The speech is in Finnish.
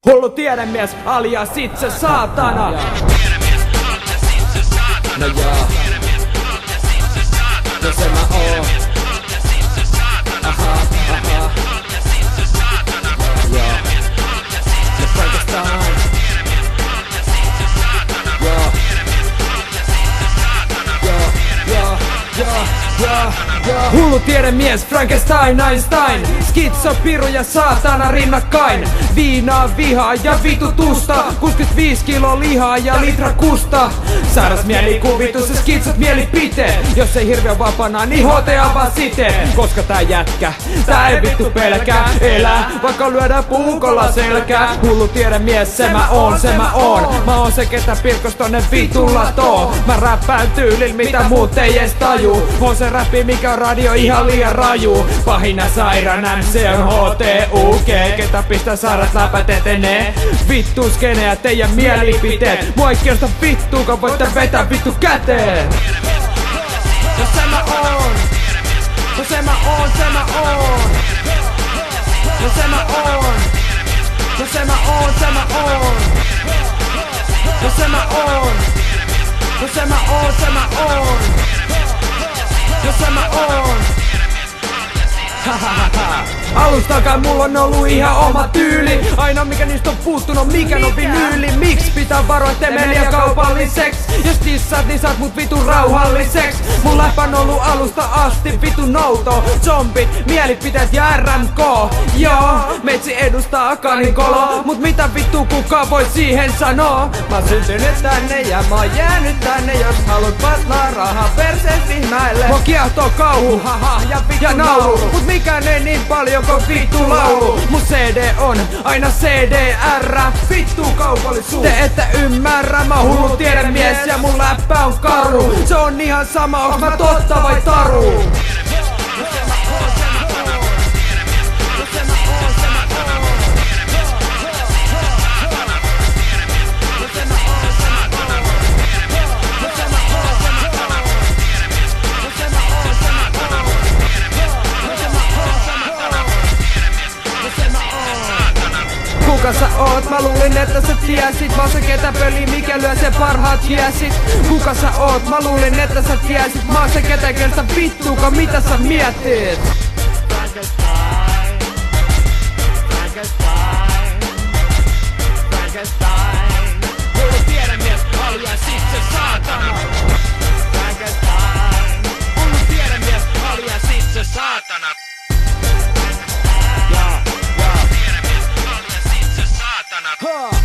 Hullu tiedemies alias itse saatana. No joo. No se mä oon. Aha, aha. Joo. No Frankenstein. Joo. Joo. Hullu tiedemies, Frankenstein, Einstein. Skitso, piru ja saatana rinnakkain. Viinaa, vihaa ja vitutusta. 65 kilo lihaa ja litra kusta. Sairas mielikuvitus ja skitsot mielipiteet. Jos ei hirveä vapana, niin hotea vaan siten. Koska tää jätkä, tää ei vittu pelkää. Elää, vaikka lyödään puukolla selkää. Hullu tiedemies, se mä oon, se mä oon. Mä oon se, ketä pilkos tonne vitulla too. Mä räppään tyylin, mitä muut ei ees taju. On se räppi, mikä on radio ihan liian raju. Pahina sairaan MC on HTUG. Ketä pistää saarat läpät etenee. Vittu skeneä teidän mielipiteet. Mua ei kiinnosta vittuukaan, voitte vetää vittu käteen. No se mä oon. No se mä oon, se mä oon. No se mä oon. No se mä oon, se mä oon. No se mä oon. No se mä oon, se mä oon. No se mä oon. Alustakaan mulla on ollut ihan oma tyyli. Aina mikä niistä on puuttunut, mikä on vinyyli. Miks pitää varoa, ettei mene liian kaupalliseks? Jos tissaat, niin saat mut vitun rauhalliseks. Mun läppä on ollut alusta asti vitun nouto. Zombit, mielipiteet ja RMK. Joo, meitsi edustaa kaninkolo. Mut mitä vittu kukaan voi siihen sanoo? Mä oon syntynyt tänne ja mä oon jäänyt tänne. Jos haluat patlaa rahaa persees vihnaille. Mua kiehtoo kauhu, haha ja vittu nauru. Mut mikään ei niin paljon kuin vittu laulu. Mun CD on aina CDR. Vittu kaupallisuus. Te ette ymmärrä, mä hullu tiedemies ja mun läppä on karu. Se on ihan sama, onks mä totta vai taru? Kuka sä oot? Mä luulin, että sä tiesit. Mä oon se ketä pöli, mikä lyö sen parhaat hiesit. Kuka sä oot? Mä luulin, että sä tiesit. Mä oon se ketä kestä vittuuka, mitä sä mietit? Frankenstein, Frankenstein, Frankenstein. Hullu tiedemies, alias itse saatana. Frankenstein, hullu tiedemies, alias itse saatana. Huh.